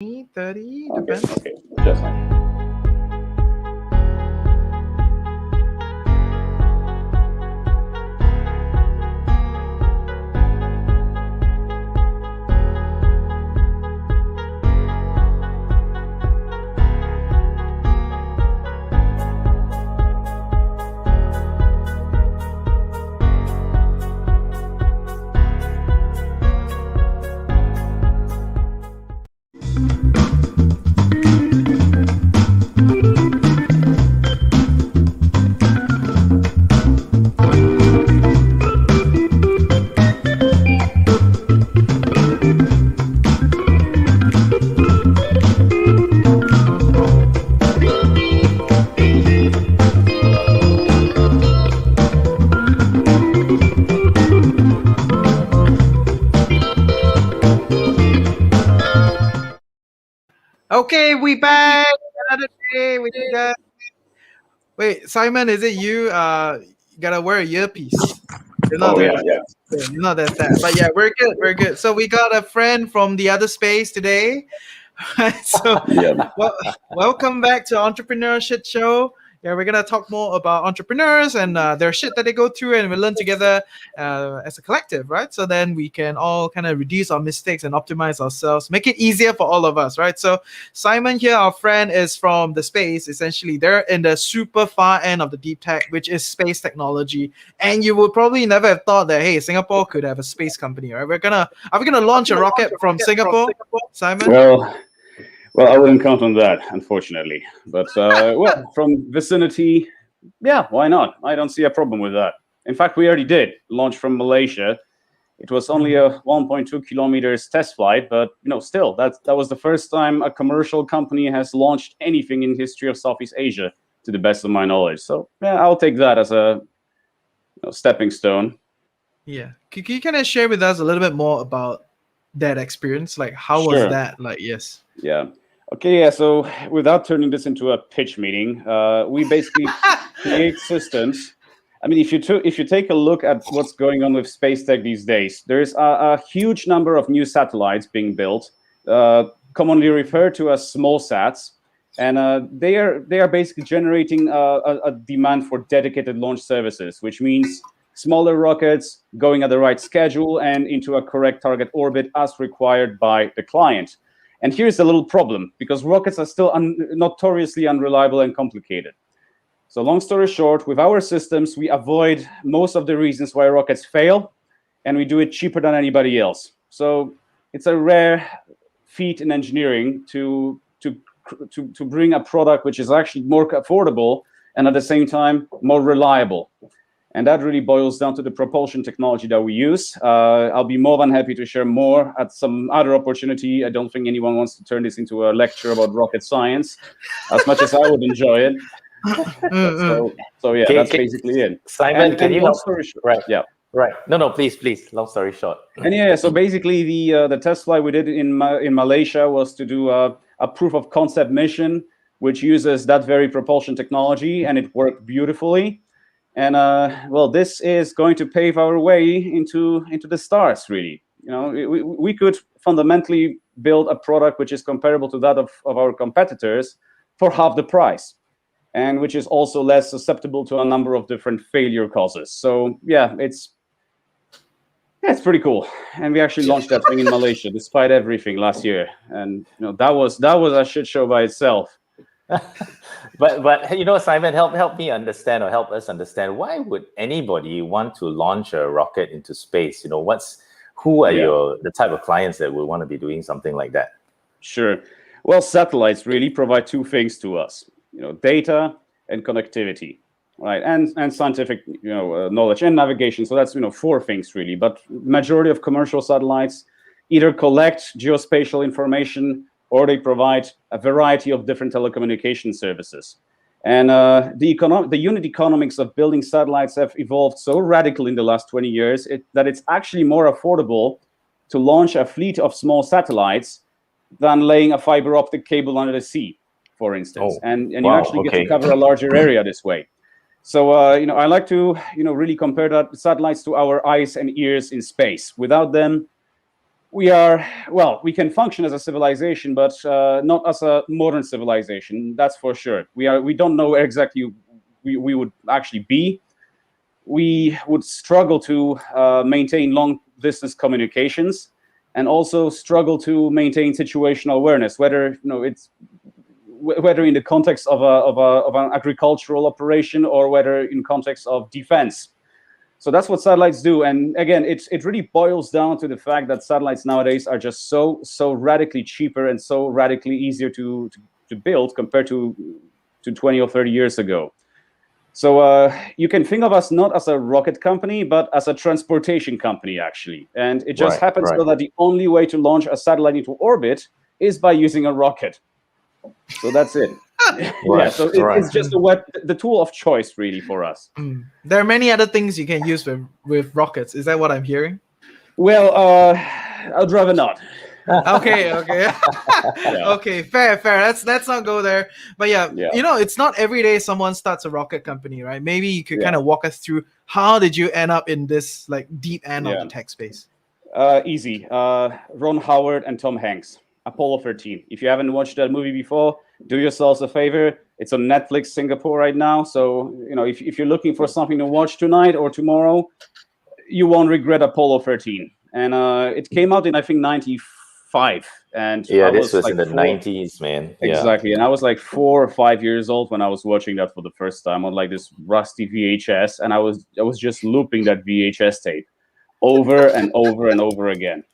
30, Okay, depends. okay, just fine. Okay, we back. Another day with you guys. Wait, Simon, is it you? You gotta wear a earpiece. You're not Oh that. yeah, yeah. You're not that sad. But yeah, we're good. We're good. So we got a friend from the other space today. so Yeah. well, welcome back to Entrepreneurship Show. Yeah, we're gonna talk more about entrepreneurs and their shit that they go through, and we learn together as a collective, right? So then we can all kind of reduce our mistakes and optimize ourselves, make it easier for all of us, right? So Simon here, our friend, is from the space. Essentially, they're in the super far end of the deep tech, which is space technology. And you would probably never have thought that hey, Singapore could have a space company, right? Are we gonna launch a rocket from Singapore, Simon? Well, I wouldn't count on that, unfortunately. But well, from vicinity, yeah, why not? I don't see a problem with that. In fact, we already did launch from Malaysia. It was only a 1.2 kilometers test flight, but still, that was the first time a commercial company has launched anything in history of Southeast Asia, to the best of my knowledge. So yeah, I'll take that as a stepping stone. Yeah. Can you kind of share with us a little bit more about that experience? Like, how was Sure. that? Like, yes. Yeah. Okay. Yeah. So without turning this into a pitch meeting, we basically create systems. I mean, if you take a look at what's going on with space tech these days, there's a huge number of new satellites being built, commonly referred to as small sats, and they are basically generating a demand for dedicated launch services, which means smaller rockets going at the right schedule and into a correct target orbit as required by the client. And here's a little problem, because rockets are still notoriously unreliable and complicated. So long story short, with our systems, we avoid most of the reasons why rockets fail, and we do it cheaper than anybody else. So it's a rare feat in engineering to bring a product which is actually more affordable and at the same time more reliable. And that really boils down to the propulsion technology that we use. I'll be more than happy to share more at some other opportunity. I don't think anyone wants to turn this into a lecture about rocket science, as much as I would enjoy it. So yeah, that's basically it. Simon, can you long help? story short, Right. yeah. Right. No, please. Long story short. And yeah, so basically the test flight we did in Malaysia was to do a proof of concept mission, which uses that very propulsion technology, and it worked beautifully. And well, this is going to pave our way into the stars, really. We could fundamentally build a product which is comparable to that of our competitors for half the price, and which is also less susceptible to a number of different failure causes. So yeah, it's pretty cool. And we actually launched that thing in Malaysia, despite everything, last year. And that was a shit show by itself. But Simon, help me understand, or help us understand, why would anybody want to launch a rocket into space? Who are the type of clients that would want to be doing something like that? Sure. Well, satellites really provide two things to us: data and connectivity, right? And scientific knowledge and navigation. So that's four things really. But majority of commercial satellites either collect geospatial information, or they provide a variety of different telecommunication services. And the unit economics of building satellites have evolved so radically in the last 20 years that it's actually more affordable to launch a fleet of small satellites than laying a fiber optic cable under the sea, for instance. And you actually get to cover a larger area this way. So I like to really compare that satellites to our eyes and ears in space. Without them, we are, well, we can function as a civilization, but not as a modern civilization. That's for sure. We don't know where exactly we would actually be. We would struggle to maintain long distance communications, and also struggle to maintain situational awareness, whether it's whether in the context of an agricultural operation or whether in context of defense. So that's what satellites do. And again, it really boils down to the fact that satellites nowadays are just so radically cheaper and so radically easier to build compared to 20 or 30 years ago. So you can think of us not as a rocket company, but as a transportation company, actually. And it just happens so that the only way to launch a satellite into orbit is by using a rocket. So that's it. Yeah, so it's just the tool of choice, really, for us. There are many other things you can use with rockets. Is that what I'm hearing? Well, I'd rather not. Okay. Okay, fair. Let's not go there. But yeah, it's not every day someone starts a rocket company, right? Maybe you could kind of walk us through how did you end up in this like deep end of the tech space? Easy. Ron Howard and Tom Hanks. Apollo 13. If you haven't watched that movie before, do yourselves a favor. It's on Netflix Singapore right now. So, if you're looking for something to watch tonight or tomorrow, you won't regret Apollo 13. And it came out in, I think, 95. And this was like in the 90s, man. Exactly. And I was like 4 or 5 years old when I was watching that for the first time on like this rusty VHS. And I was just looping that VHS tape over and over and over again.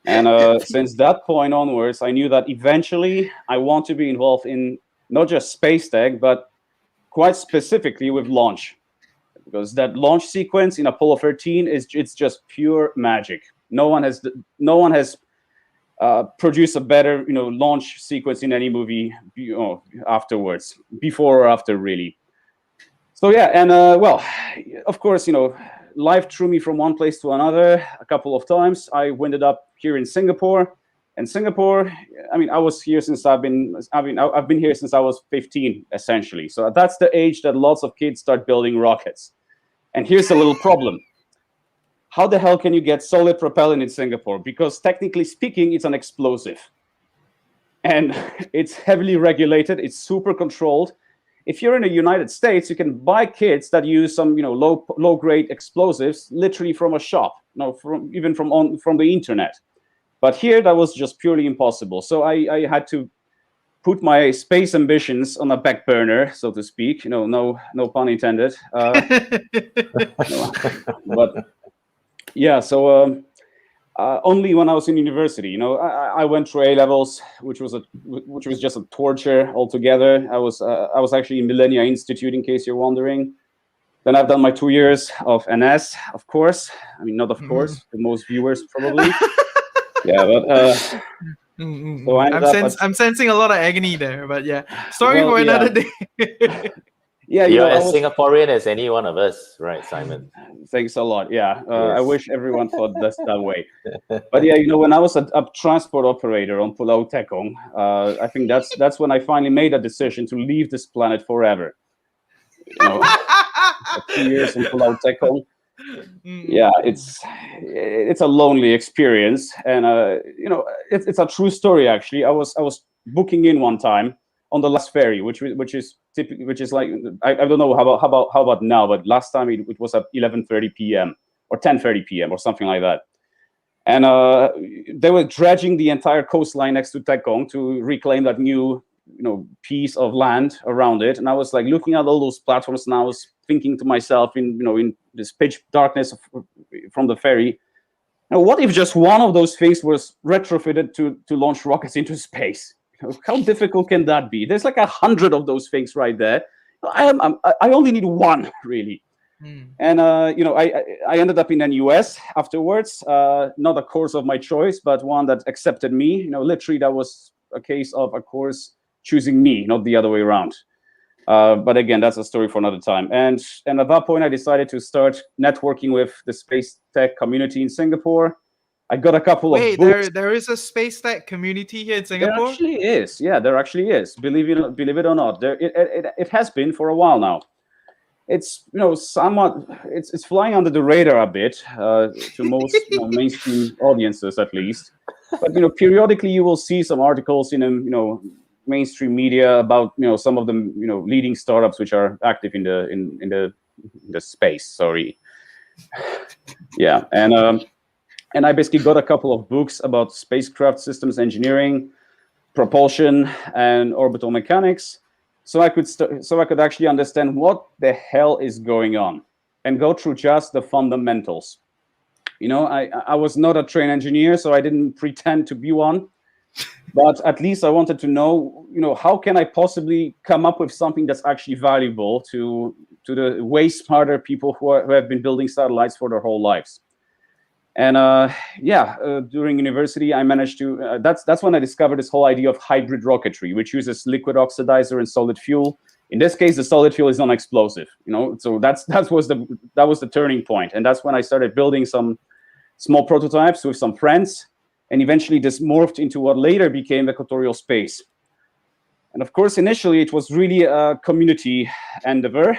And since that point onwards, I knew that eventually I want to be involved in not just space tech, but quite specifically with launch, because that launch sequence in Apollo 13 it's just pure magic. No one has produced a better launch sequence in any movie afterwards, before or after, really. So yeah, and well, of course, life threw me from one place to another a couple of times. I ended up here in Singapore. And Singapore, I mean, I was here since I've been here since I was 15, essentially. So that's the age that lots of kids start building rockets. And here's a little problem. How the hell can you get solid propellant in Singapore? Because technically speaking, it's an explosive. And it's heavily regulated. It's super controlled. If you're in the United States, you can buy kits that use some, low grade explosives, literally from a shop, from the internet. But here, that was just purely impossible. So I had to put my space ambitions on a back burner, so to speak. No pun intended. But yeah, so only when I was in university, I went through A levels, which was just a torture altogether. I was actually in Millennia Institute, in case you're wondering. Then I've done my 2 years of NS, of course. I mean, not of course, the most viewers probably. Yeah, but so I'm sensing a lot of agony there. But yeah, story for another day. Yeah, you're as Singaporean as any one of us, right, Simon? Thanks a lot. Yeah, yes. I wish everyone thought that way. But yeah, when I was a transport operator on Pulau Tekong, I think that's when I finally made a decision to leave this planet forever. 2 years on Pulau Tekong. Yeah, it's a lonely experience, and it's a true story. Actually, I was booking in one time on the last ferry, which is like, I don't know how about now, but last time it was at 11:30 p.m. or 10:30 p.m. or something like that, and they were dredging the entire coastline next to Tekong to reclaim that new piece of land around it. And I was like looking at all those platforms, and I was thinking to myself in this pitch darkness from the ferry, now what if just one of those things was retrofitted to launch rockets into space? How difficult can that be? There's like 100 of those things right there. I only need one, really. And I ended up in the US afterwards. Not a course of my choice, but one that accepted me. Literally that was a case of a course choosing me, not the other way around. But again, that's a story for another time. And at that point, I decided to start networking with the space tech community in Singapore. I got a couple of books. There is a space tech community here in Singapore? There actually is. Yeah, there actually is. Believe it or not. It has been for a while now. it's somewhat it's flying under the radar a bit to most mainstream audiences at least. But periodically you will see some articles in mainstream media about some of the leading startups which are active in the space. Sorry, yeah, and I basically got a couple of books about spacecraft systems engineering, propulsion, and orbital mechanics, so I could actually understand what the hell is going on and go through just the fundamentals. I was not a trained engineer, so I didn't pretend to be one, but at least I wanted to know, how can I possibly come up with something that's actually valuable to the way smarter people who have been building satellites for their whole lives. And during university, I managed to. That's when I discovered this whole idea of hybrid rocketry, which uses liquid oxidizer and solid fuel. In this case, the solid fuel is non-explosive. So that was the turning point, and that's when I started building some small prototypes with some friends, and eventually this morphed into what later became Equatorial Space. And of course, initially it was really a community endeavor.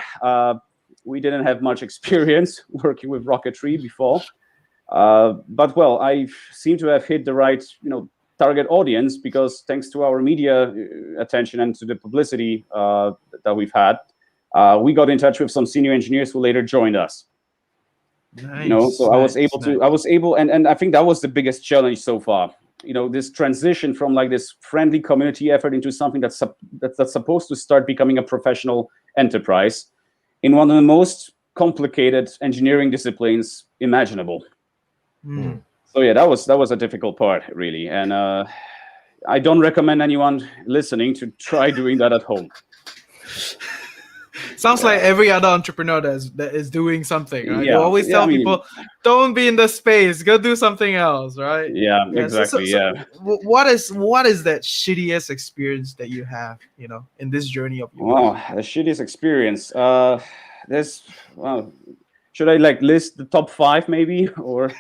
We didn't have much experience working with rocketry before. But well, I seem to have hit the right, target audience, because thanks to our media attention and to the publicity that we've had, we got in touch with some senior engineers who later joined us. Nice, so I was able, and I think that was the biggest challenge so far. This transition from like this friendly community effort into something that's supposed to start becoming a professional enterprise in one of the most complicated engineering disciplines imaginable. So yeah, that was a difficult part, really, and I don't recommend anyone listening to try doing that at home. Sounds like every other entrepreneur that is doing something, right? Yeah. You always tell people, don't be in the space, go do something else, right? Yeah, exactly. So what is that shittiest experience that you have, in this journey of yours? Wow, the shittiest experience. Should I list the top 5 maybe, or?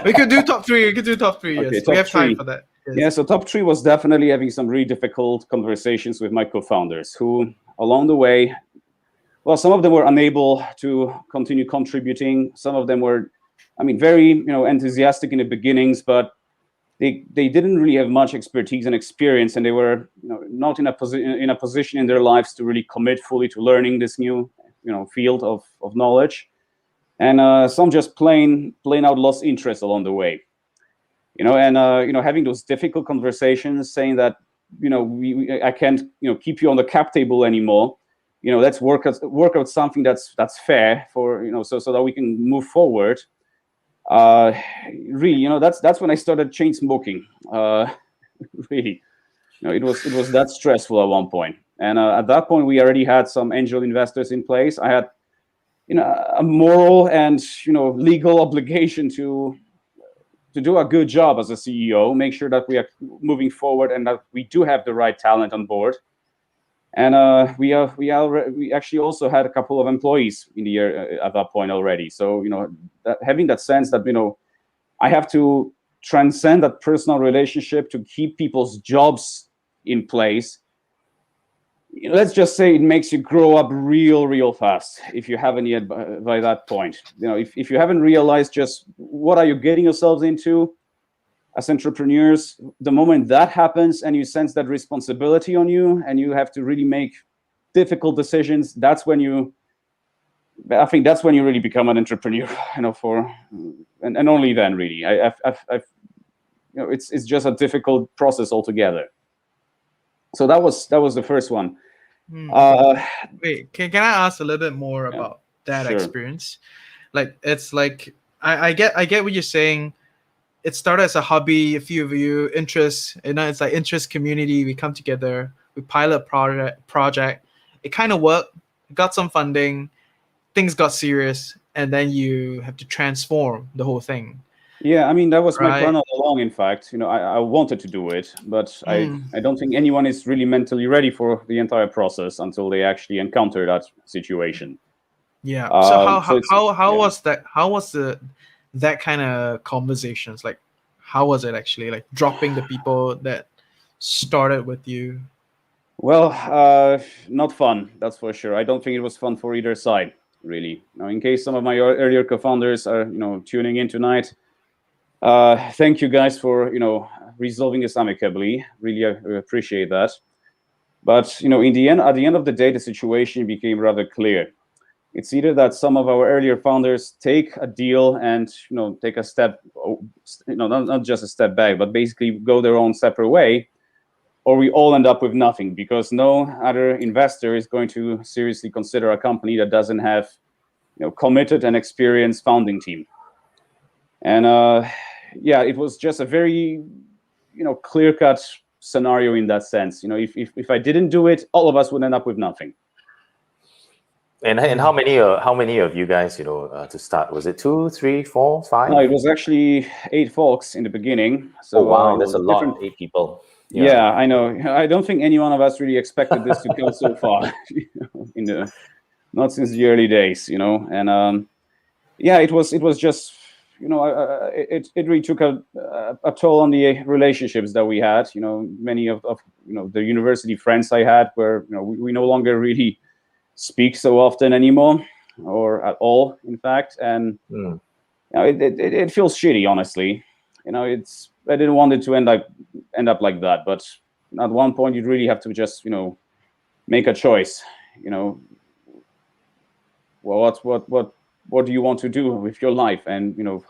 We could do top 3. Okay, Yes, we have time for that. Yes. Yeah, so top 3 was definitely having some really difficult conversations with my co-founders, who along the way, well, some of them were unable to continue contributing. Some of them were, very enthusiastic in the beginnings, but they didn't really have much expertise and experience, and they were not in a position in their lives to really commit fully to learning this new field of knowledge. And some just plain out lost interest along the way. Having those difficult conversations, saying that I can't keep you on the cap table anymore. Let's work out something that's fair for so that we can move forward. Really, that's when I started chain smoking. Really, it was that stressful at one point. And at that point, we already had some angel investors in place. I had a moral and legal obligation to do a good job as a CEO, make sure that we are moving forward and that we do have the right talent on board. And we actually also had a couple of employees in the year at that point already. So having that sense that I have to transcend that personal relationship to keep people's jobs in place. Let's just say it makes you grow up real fast if you haven't yet by that point. If you haven't realized just what are you getting yourselves into as entrepreneurs, the moment that happens and you sense that responsibility on you and you have to really make difficult decisions, I think that's when you really become an entrepreneur, and only then really. It's just a difficult process altogether. So that was the first one. Wait, can I ask a little bit more about that experience? It's like I get what you're saying. It started as a hobby, a few of you interests, it's like interest community. We come together, we pilot project. It kind of worked, got some funding, things got serious, and then you have to transform the whole thing. Yeah, that was my plan all along. In fact, I wanted to do it, but I don't think anyone is really mentally ready for the entire process until they actually encounter that situation. Yeah. So how was that? How was that kind of conversations? Like, how was it actually? Like dropping the people that started with you? Well, not fun, that's for sure. I don't think it was fun for either side, really. Now, in case some of my earlier co-founders are, tuning in tonight, thank you guys for, resolving this amicably. Really appreciate that. But, in the end, at the end of the day, the situation became rather clear. It's either that some of our earlier founders take a deal and, take a step, not just a step back, but basically go their own separate way, or we all end up with nothing, because no other investor is going to seriously consider a company that doesn't have, committed and experienced founding team. And it was just a very, clear-cut scenario in that sense. If I didn't do it, all of us would end up with nothing. And how many of you guys, to start? Was it 2, 3, 4, 5? No, it was actually 8 folks in the beginning. So oh wow, that's a lot. 8 people. Yeah, I know. I don't think any one of us really expected this to go so far. Not since the early days, And it was just, it really took a toll on the relationships that we had. Many of the university friends I had were, we no longer really speak so often anymore, or at all, in fact. And it feels shitty, honestly. I didn't want it to end up like that, but at one point you really have to just make a choice. Well, what do you want to do with your life? And do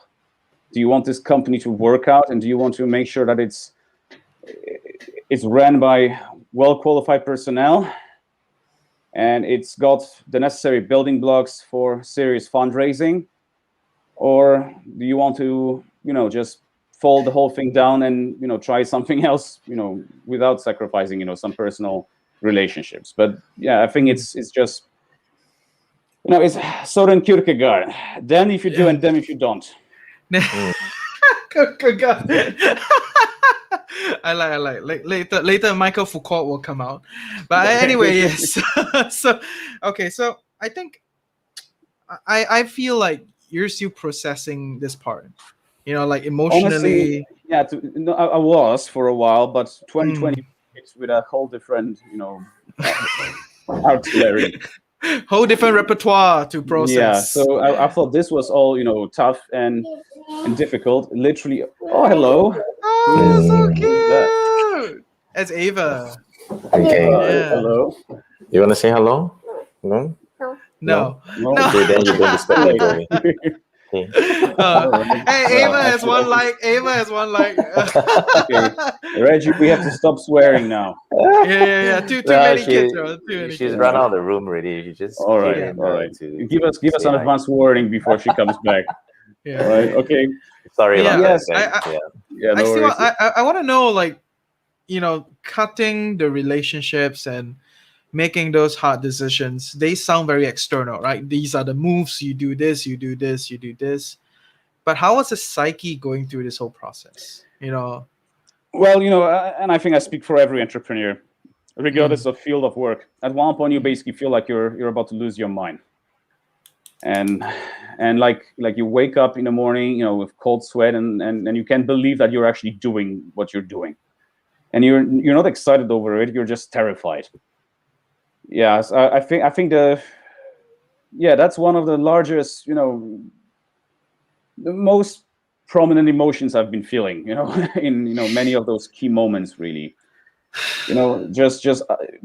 you want this company to work out, and do you want to make sure that it's ran by well-qualified personnel, and it's got the necessary building blocks for serious fundraising? Or do you want to, just fold the whole thing down and, try something else, without sacrificing, some personal relationships? But yeah, I think it's just, it's Soren Kierkegaard. Then if you do, and then if you don't. I like later Michael Foucault will come out, but anyway, yes. So I think I feel like you're still processing this part, like emotionally. Honestly, I was for a while, but 2020 it's with a whole different artillery, whole different repertoire to process. Yeah, so I thought this was all tough and difficult. Literally. Oh, hello. Oh, so cute. It's Ava. Okay. Hello. You want to say hello? No. Okay, then you're going to step back away. Hey, Ava has one like. Okay, Reggie, we have to stop swearing now. Yeah. Too many kids. She's run out of the room already. She just all right. Give us an advance warning before she comes back. Yeah. All right. Okay. Sorry about that. I want to know, cutting the relationships and making those hard decisions, they sound very external, right? These are the moves. You do this, you do this, you do this. But how was the psyche going through this whole process? Well, and I think I speak for every entrepreneur, regardless of field of work. At one point, you basically feel like you're about to lose your mind, and like you wake up in the morning, with cold sweat, and you can't believe that you're actually doing what you're doing, and you're not excited over it. You're just terrified. Yes, I think that's one of the largest, the most prominent emotions I've been feeling, in many of those key moments, really, just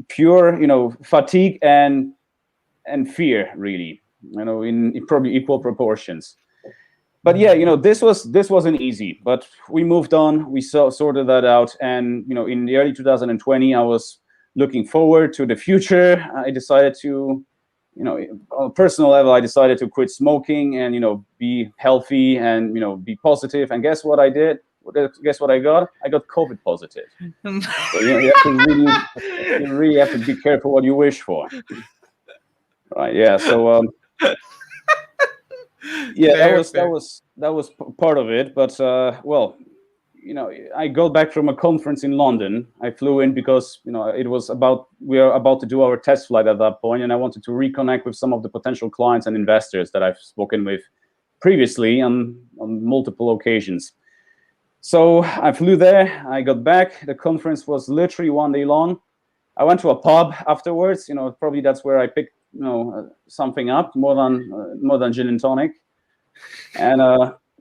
pure, fatigue and fear, really, in probably equal proportions. But yeah, this wasn't easy, but we moved on. We sorted that out, and in the early 2020, I was looking forward to the future. I decided to, on a personal level, I decided to quit smoking and, be healthy and, be positive. And guess what I did? Guess what I got? I got COVID positive. So, you really have to be careful what you wish for. Right. Yeah. So, that was part of it. But, I got back from a conference in London. I flew in because, it was we are about to do our test flight at that point, and I wanted to reconnect with some of the potential clients and investors that I've spoken with previously on multiple occasions. So I flew there, I got back. The conference was literally one day long. I went to a pub afterwards. Probably that's where I picked something up more than gin and tonic. And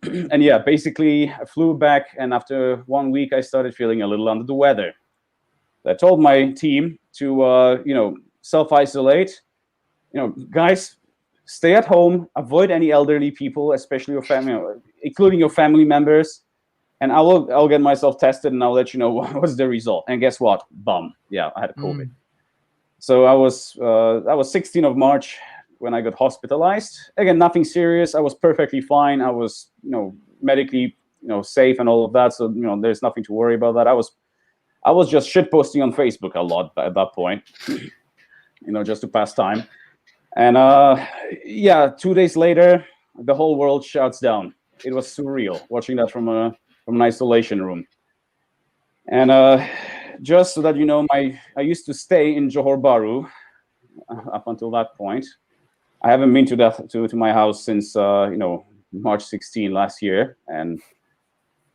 and yeah, basically I flew back, and after 1 week I started feeling a little under the weather. I told my team to self-isolate. Guys, stay at home, avoid any elderly people, especially your family, including your family members, and I'll get myself tested, and I'll let you know what's the result. And guess what? Bum. Yeah, I had COVID. So I was 16th of March when I got hospitalized. Again, nothing serious. I was perfectly fine. I was medically safe and all of that. So there's nothing to worry about that. I was just shit posting on Facebook a lot at that point, just to pass time. And 2 days later, the whole world shuts down. It was surreal watching that from an isolation room. And just so that you know, I used to stay in Johor Bahru up until that point. I haven't been to my house since March 16 last year, and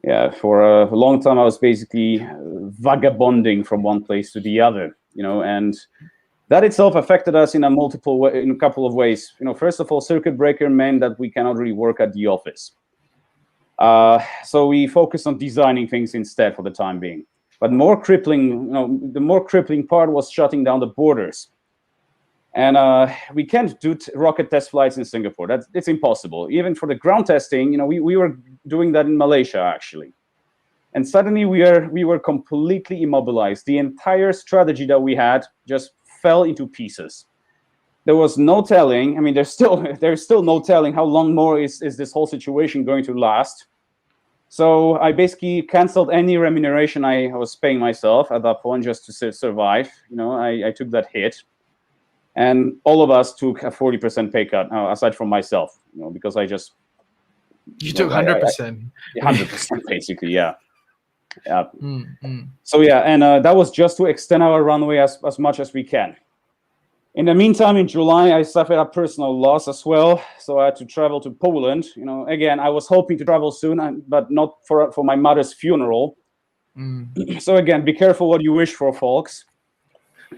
yeah, for a long time I was basically vagabonding from one place to the other, and that itself affected us in a couple of ways. First of all, circuit breaker meant that we cannot really work at the office. So we focused on designing things instead for the time being. But the more crippling part was shutting down the borders. And we can't do rocket test flights in Singapore. It's impossible. Even for the ground testing, we were doing that in Malaysia, actually. And suddenly we were completely immobilized. The entire strategy that we had just fell into pieces. There was no telling. I mean, there's still no telling how long more is this whole situation going to last. So I basically canceled any remuneration I was paying myself at that point just to survive. I took that hit. And all of us took a 40% pay cut, aside from myself, because I just... You took 100%. 100%, basically, yeah. Yeah. So yeah, and that was just to extend our runway as much as we can. In the meantime, in July, I suffered a personal loss as well. So I had to travel to Poland. Again, I was hoping to travel soon, but not for my mother's funeral. So again, be careful what you wish for, folks.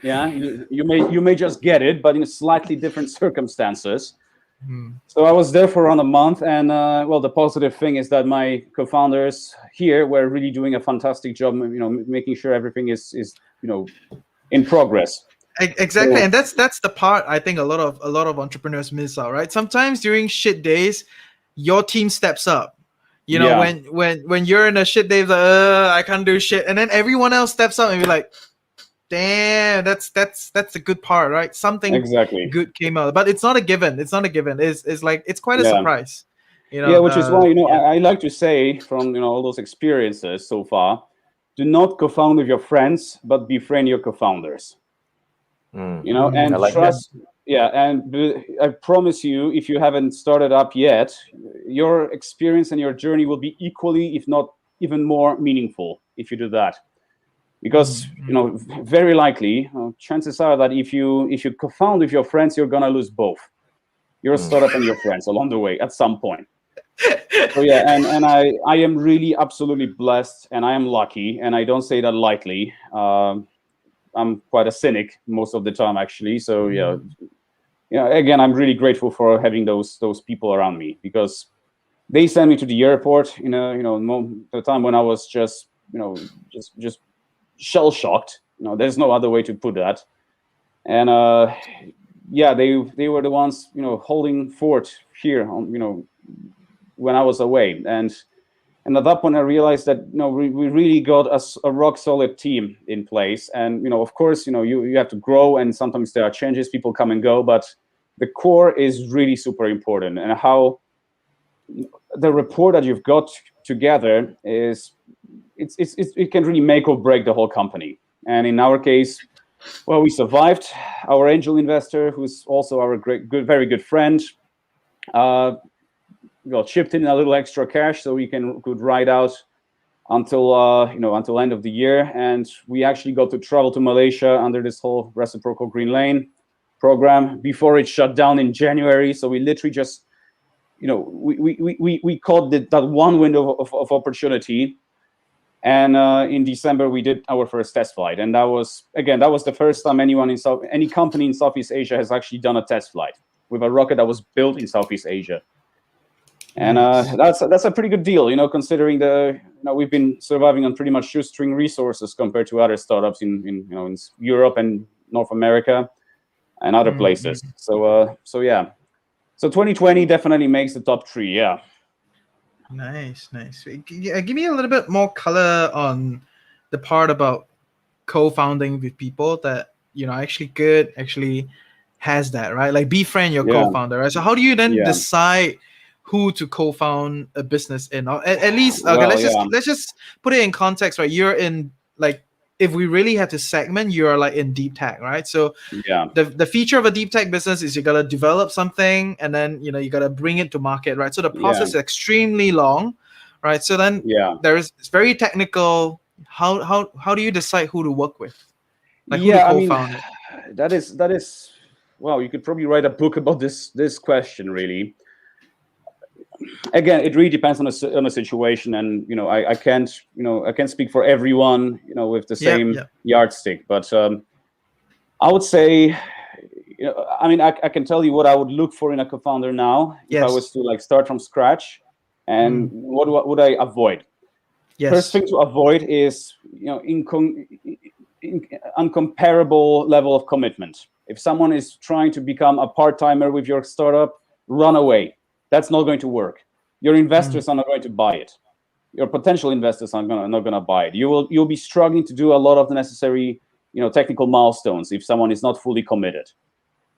Yeah, you may just get it, but in slightly different circumstances. So I was there for around a month, and the positive thing is that my co-founders here were really doing a fantastic job, making sure everything is in progress. Exactly, and that's the part I think a lot of entrepreneurs miss out, right? Sometimes during shit days, your team steps up. When you're in a shit day, like, I can't do shit, and then everyone else steps up, and you're like, damn, that's the good part, right? Something exactly good came out, but it's not a given. It's like it's quite a surprise. Which is why I like to say from all those experiences so far, do not co-found with your friends, but befriend your co-founders. And like trust. That. Yeah, and I promise you, if you haven't started up yet, your experience and your journey will be equally, if not even more meaningful if you do that. Because very likely, chances are that if you co-found with your friends, you're gonna lose both your startup and your friends along the way at some point. So yeah, and I am really absolutely blessed, and I am lucky, and I don't say that lightly. I'm quite a cynic most of the time, actually. So again, I'm really grateful for having those people around me, because they sent me to the airport the time when I was just shell shocked. There's no other way to put that. And they were the ones holding fort here on when I was away. And at that point I realized that we really got a rock solid team in place. And of course you have to grow, and sometimes there are changes, people come and go, but the core is really super important. And how the rapport that you've got together is it can really make or break the whole company. And in our case, we survived. Our angel investor, who's also our very good friend, chipped in a little extra cash so we could ride out until end of the year. And we actually got to travel to Malaysia under this whole reciprocal green lane program before it shut down in January. So we literally just we caught that one window of opportunity. And in December, we did our first test flight, and that was the first time any company in Southeast Asia has actually done a test flight with a rocket that was built in Southeast Asia. And that's a pretty good deal, considering we've been surviving on pretty much shoestring resources compared to other startups in Europe and North America and other places. So yeah, so 2020 definitely makes the top 3. Yeah. Nice. Give me a little bit more color on the part about co-founding with people that actually has that, right? Like befriend your co-founder, right? So how do you then decide who to co-found a business in? Or at least, okay, let's just put it in context, right? You're in, like, if we really have to segment, you're like in deep tech, right? So the feature of a deep tech business is you gotta develop something and then you gotta bring it to market, right? So the process is extremely long, right? So then it's very technical. How do you decide who to work with? Like who to co-found it? That is well, you could probably write a book about this question, really. Again, it really depends on a situation, and I can't speak for everyone with the same yardstick, but I would say I can tell you what I would look for in a co-founder now if I was to like start from scratch, and what would I avoid? First thing to avoid is uncomparable level of commitment. If someone is trying to become a part-timer with your startup, run away. That's not going to work. Your investors are not going to buy it. Your potential investors are not going to buy it. You'll be struggling to do a lot of the necessary technical milestones if someone is not fully committed.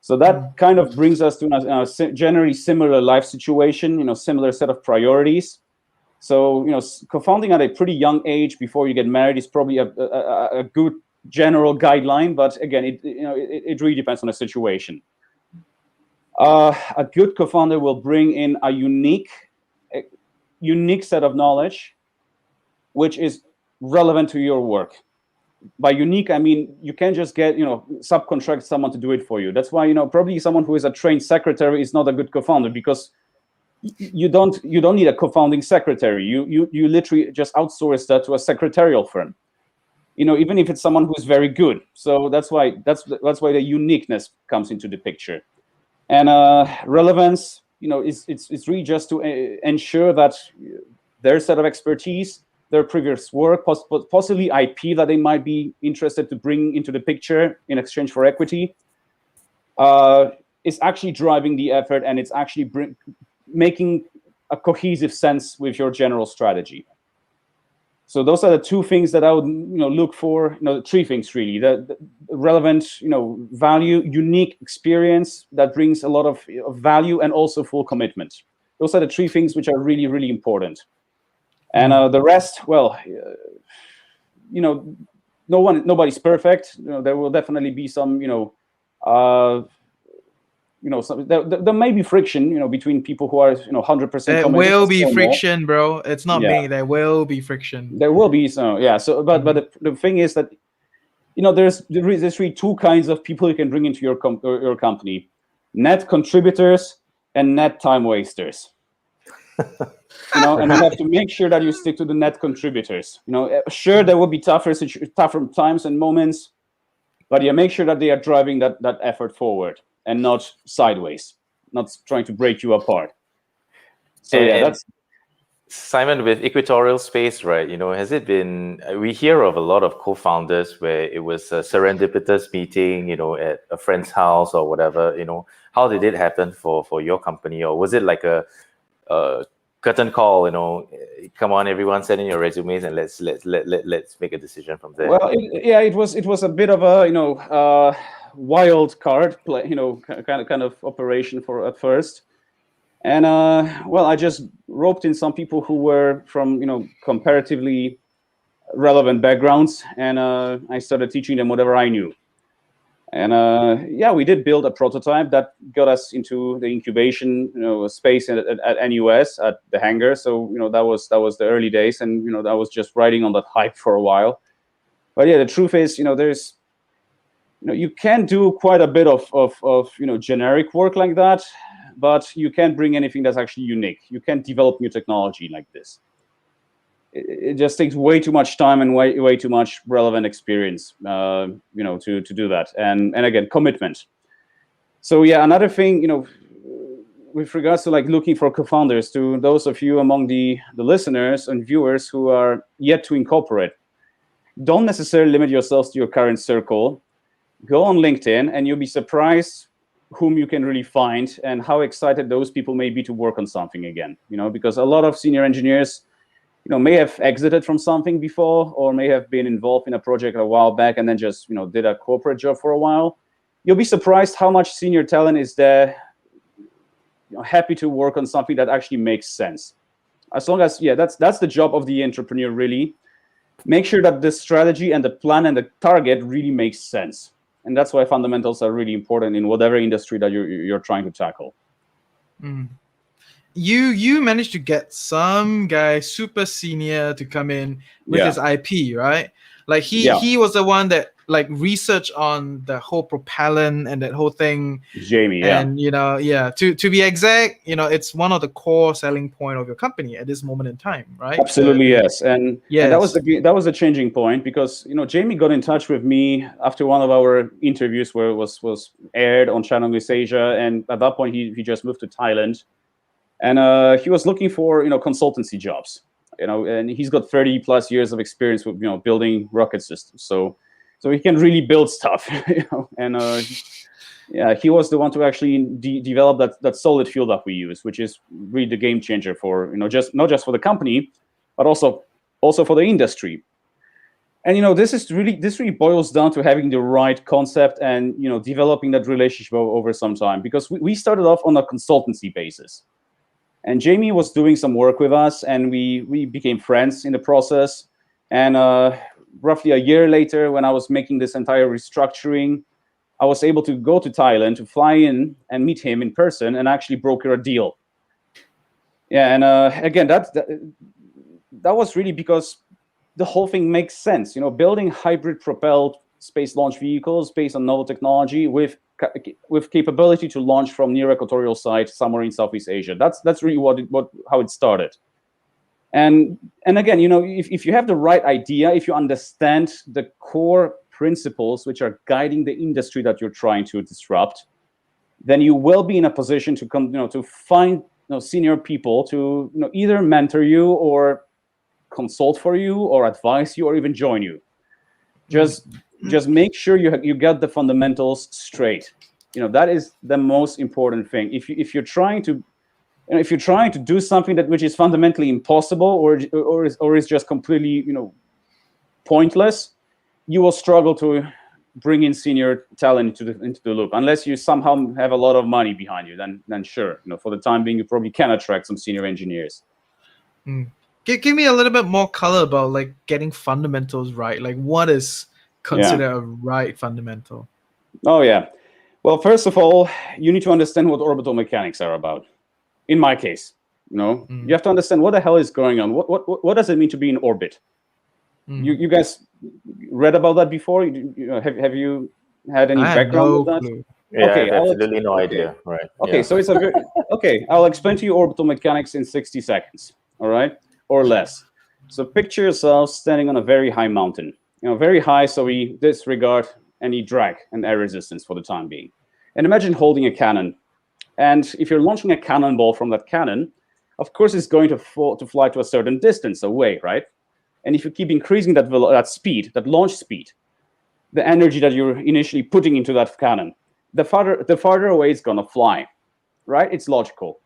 So that kind of brings us to a generally similar life situation, similar set of priorities. So co-founding at a pretty young age before you get married is probably a good general guideline, but again, it really depends on the situation. A good co-founder will bring in a unique set of knowledge, which is relevant to your work. By unique, I mean you can't just get subcontract someone to do it for you. That's why probably someone who is a trained secretary is not a good co-founder, because you don't need a co-founding secretary. You literally just outsource that to a secretarial firm. Even if it's someone who's very good. So that's why the uniqueness comes into the picture. And relevance, it's really just to ensure that their set of expertise, their previous work, possibly IP that they might be interested to bring into the picture in exchange for equity, is actually driving the effort, and it's actually making a cohesive sense with your general strategy. So those are the two things that I would look for. Three things really: the relevant, value, unique experience that brings a lot of value, and also full commitment. Those are the three things which are really, really important. And the rest, well, nobody's perfect. There will definitely be some, there may be friction, between people who are, 100%. There will be friction, bro. It's not me. There will be friction. There will be some, yeah. So, but the thing is that, there's really two kinds of people you can bring into your company: net contributors and net time wasters. And you have to make sure that you stick to the net contributors. Sure, there will be tougher times and moments, but make sure that they are driving that effort forward and not sideways, not trying to break you apart. So that's Simon, with Equatorial Space, right? Has it been? We hear of a lot of co-founders where it was a serendipitous meeting, at a friend's house or whatever. How did it happen for your company, or was it like a curtain call? Come on, everyone, send in your resumes and let's make a decision from there. Well, it was a bit of a wild card play, kind of operation at first. And I just roped in some people who were from comparatively relevant backgrounds, and I started teaching them whatever I knew. And we did build a prototype that got us into the incubation space at NUS at the hangar. So that was the early days, and I was just riding on that hype for a while. But yeah, the truth is, there's you can do quite a bit of generic work like that, but you can't bring anything that's actually unique. You can't develop new technology like this. it just takes way too much time and way too much relevant experience, to do that. And again, commitment. So yeah, another thing, with regards to like looking for co-founders, to those of you among the listeners and viewers who are yet to incorporate, don't necessarily limit yourselves to your current circle. Go on LinkedIn and you'll be surprised whom you can really find and how excited those people may be to work on something again. Because a lot of senior engineers, may have exited from something before, or may have been involved in a project a while back and then just, did a corporate job for a while. You'll be surprised how much senior talent is there, happy to work on something that actually makes sense. As long as, that's the job of the entrepreneur, really. Make sure that the strategy and the plan and the target really makes sense. And that's why fundamentals are really important in whatever industry that you're trying to tackle. Mm. You managed to get some guy super senior to come in with his IP, right? Like he was the one that like researched on the whole propellant and that whole thing. Jamie, and to be exact, it's one of the core selling point of your company at this moment in time, right? Absolutely, yes. And that was the changing point, because Jamie got in touch with me after one of our interviews where it was aired on Channel News Asia, and at that point he just moved to Thailand. And he was looking for consultancy jobs, and he's got 30 plus years of experience with building rocket systems, so he can really build stuff. And he was the one to actually develop that solid fuel that we use, which is really the game changer for not just for the company, but also for the industry. And this really boils down to having the right concept and developing that relationship over some time, because we started off on a consultancy basis. And Jamie was doing some work with us, and we became friends in the process. And roughly a year later, when I was making this entire restructuring, I was able to go to Thailand to fly in and meet him in person and actually broker a deal. Yeah, and again, that was really because the whole thing makes sense. Building hybrid propelled space launch vehicles based on novel technology with capability to launch from near equatorial site somewhere in Southeast Asia. That's really how it started. And again, if you have the right idea, if you understand the core principles which are guiding the industry that you're trying to disrupt, then you will be in a position to find senior people to either mentor you or consult for you or advise you or even join you. Just make sure you get the fundamentals straight. That is the most important thing. If you're trying to do something which is fundamentally impossible or is just completely pointless, you will struggle to bring in senior talent into the loop. Unless you somehow have a lot of money behind you, then sure, for the time being, you probably can attract some senior engineers. Mm. Give me a little bit more color about like getting fundamentals right. Like what is considered a right fundamental? Oh yeah. Well, first of all, you need to understand what orbital mechanics are about. In my case, you have to understand what the hell is going on. What does it mean to be in orbit? You guys read about that before? Have you had any background with that? Clue. Yeah, okay, absolutely no idea. Right. Okay, so it's I'll explain to you orbital mechanics in 60 seconds. All right, or less. So picture yourself standing on a very high mountain. Very high, so we disregard any drag and air resistance for the time being. And imagine holding a cannon. And if you're launching a cannonball from that cannon, of course it's going to fly to a certain distance away, right? And if you keep increasing that speed, that launch speed, the energy that you're initially putting into that cannon, the farther away it's going to fly, right? It's logical.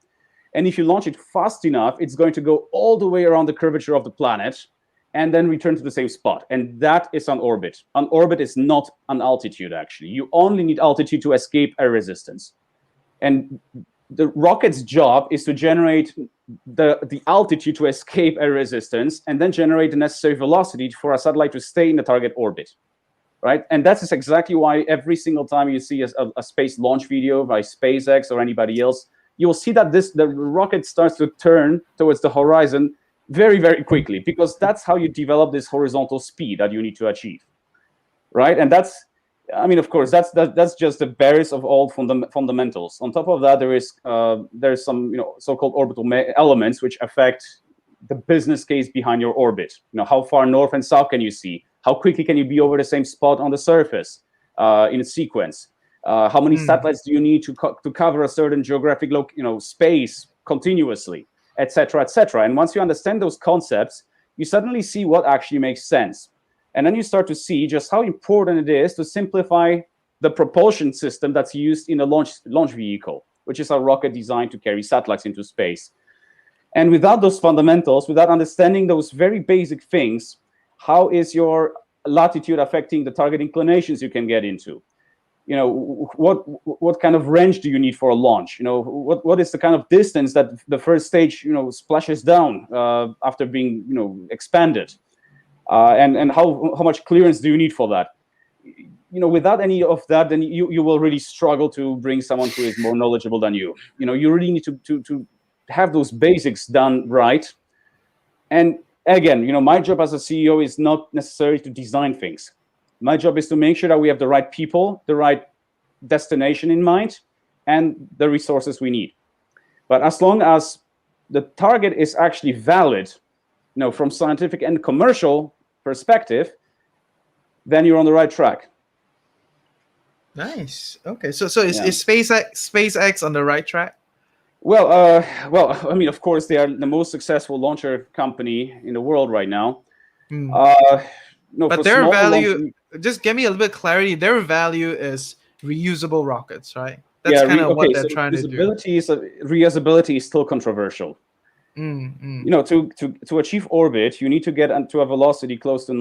And if you launch it fast enough, it's going to go all the way around the curvature of the planet and then return to the same spot. And that is an orbit. An orbit is not an altitude, actually. You only need altitude to escape air resistance. And the rocket's job is to generate the altitude to escape air resistance and then generate the necessary velocity for a satellite to stay in the target orbit, right? And that's exactly why every single time you see a space launch video by SpaceX or anybody else, you will see that the rocket starts to turn towards the horizon very, very quickly, because that's how you develop this horizontal speed that you need to achieve, right? And that's, of course, that's just the barest of all fundamentals. On top of that, there's some so-called orbital elements which affect the business case behind your orbit. How far north and south can you see? How quickly can you be over the same spot on the surface in a sequence? How many satellites do you need to cover a certain geographic space continuously, etc., etc. And once you understand those concepts, you suddenly see what actually makes sense. And then you start to see just how important it is to simplify the propulsion system that's used in a launch vehicle, which is a rocket designed to carry satellites into space. And without those fundamentals, without understanding those very basic things, how is your latitude affecting the target inclinations you can get into? What kind of range do you need for a launch? What is the kind of distance that the first stage splashes down after being expanded? And how much clearance do you need for that? Without any of that, then you will really struggle to bring someone who is more knowledgeable than you. You really need to have those basics done right. And again, my job as a CEO is not necessarily to design things. My job is to make sure that we have the right people, the right destination in mind, and the resources we need. But as long as the target is actually valid, from scientific and commercial perspective, then you're on the right track. Nice. Okay. So is SpaceX on the right track? Well, I mean, of course, they are the most successful launcher company in the world right now. But their value, just give me a little bit of clarity. Their value is reusable rockets, right? That's kind of what they're trying to do. Reusability is still controversial. To achieve orbit, you need to get to a velocity close to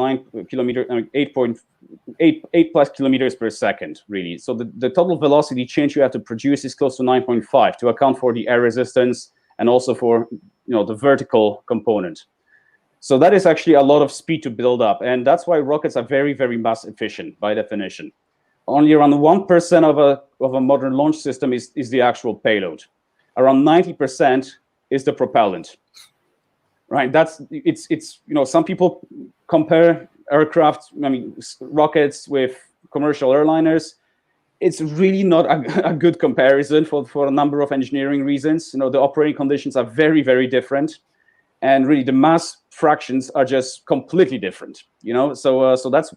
8 plus kilometers per second, really. So the total velocity change you have to produce is close to 9.5 to account for the air resistance and also for the vertical component. So that is actually a lot of speed to build up, and that's why rockets are very, very mass efficient by definition. Only around 1% of a modern launch system is the actual payload. Around 90% is the propellant, right? It's some people compare aircraft, rockets with commercial airliners. It's really not a good comparison for a number of engineering reasons. The operating conditions are very, very different, and really the mass fractions are just completely different. So that's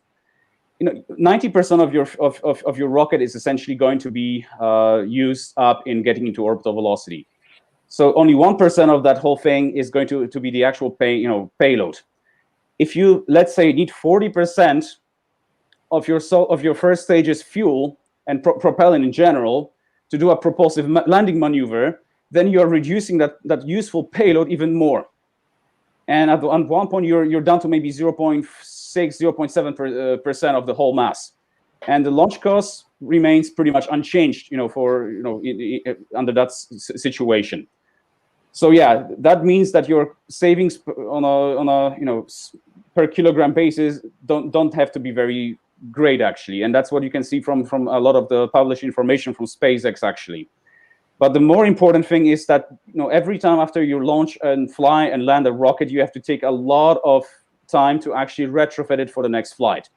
90% of your rocket is essentially going to be used up in getting into orbital velocity. So only 1% of that whole thing is going to be the actual payload. If you, let's say, need 40% of your first stage's fuel and propellant in general to do a propulsive landing maneuver, then you are reducing that useful payload even more. And at one point, you're down to maybe 0.6, 0.7% of the whole mass, and the launch cost remains pretty much unchanged. Under that situation. So yeah, that means that your savings on a per kilogram basis don't have to be very great actually, and that's what you can see from a lot of the published information from SpaceX actually. But the more important thing is that every time after you launch and fly and land a rocket, you have to take a lot of time to actually retrofit it for the next flight.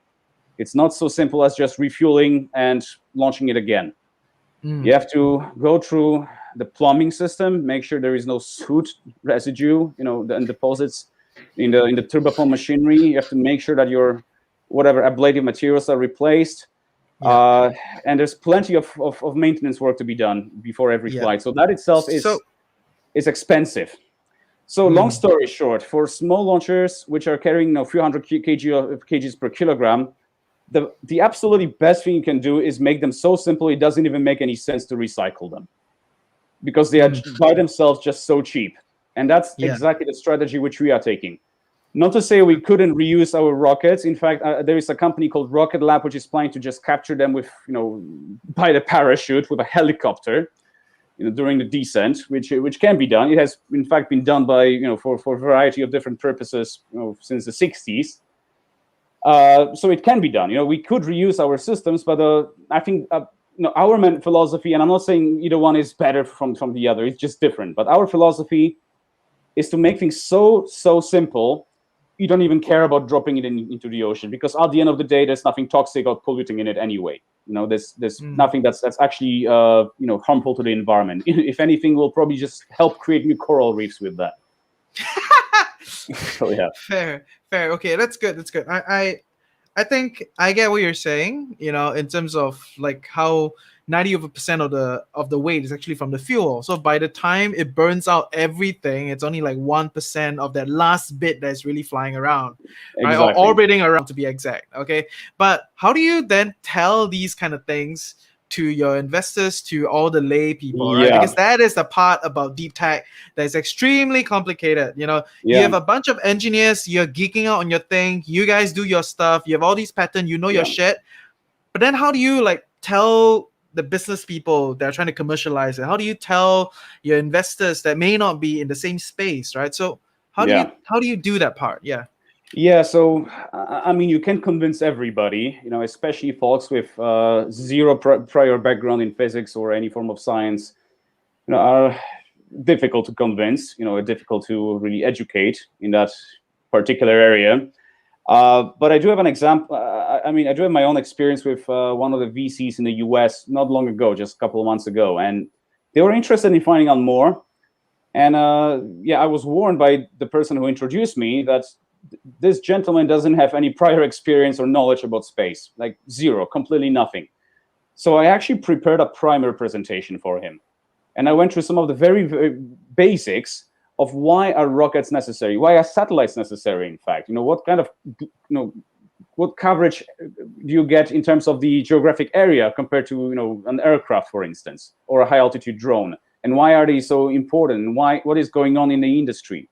It's not so simple as just refueling and launching it again. You have to go through the plumbing system, make sure there is no soot residue, and deposits in the turboprop machinery. You have to make sure that your whatever ablative materials are replaced. And there's plenty of maintenance work to be done before every flight. So that itself is expensive. So long story short, for small launchers which are carrying a few hundred kgs per kilogram, the absolutely best thing you can do is make them so simple it doesn't even make any sense to recycle them, because they are by themselves just so cheap. And that's exactly the strategy which we are taking. Not to say we couldn't reuse our rockets. In fact, there is a company called Rocket Lab which is planning to just capture them with, by the parachute with a helicopter, during the descent, which can be done. It has in fact been done by, for a variety of different purposes, since the 60s. So it can be done. We could reuse our systems, but I think our philosophy, and I'm not saying either one is better from the other. It's just different. But our philosophy is to make things so simple, you don't even care about dropping it into the ocean, because at the end of the day, there's nothing toxic or polluting in it anyway. There's nothing that's actually harmful to the environment. If anything, we'll probably just help create new coral reefs with that. So yeah. Fair, fair. Okay, that's good. That's good. I think I get what you're saying. In terms of like how 90% of the weight is actually from the fuel. So by the time it burns out everything, it's only like 1% of that last bit that's really flying around, right? Or Exactly. orbiting around to be exact. Okay, but how do you then tell these kind of things to your investors, to all the lay people, right? Yeah. Because that is the part about deep tech that is extremely complicated. You have Yeah. a bunch of engineers, you're geeking out on your thing, you guys do your stuff, you have all these patterns, your Yeah. shit. But then how do you like tell the business people that are trying to commercialize it? How do you tell your investors that may not be in the same space, right? So how Yeah. do you do that part? Yeah. Yeah, so I mean, you can convince everybody, especially folks with zero prior background in physics or any form of science, are difficult to convince, difficult to really educate in that particular area. But I do have an example. I mean, I do have my own experience with one of the VCs in the US not long ago, just a couple of months ago, and they were interested in finding out more. And I was warned by the person who introduced me that this gentleman doesn't have any prior experience or knowledge about space, like zero, completely nothing. So I actually prepared a primer presentation for him. And I went through some of the very, very basics of why are rockets necessary, why are satellites necessary, in fact. What kind of, what coverage do you get in terms of the geographic area compared to, an aircraft, for instance, or a high altitude drone? And why are they so important? And what is going on in the industry?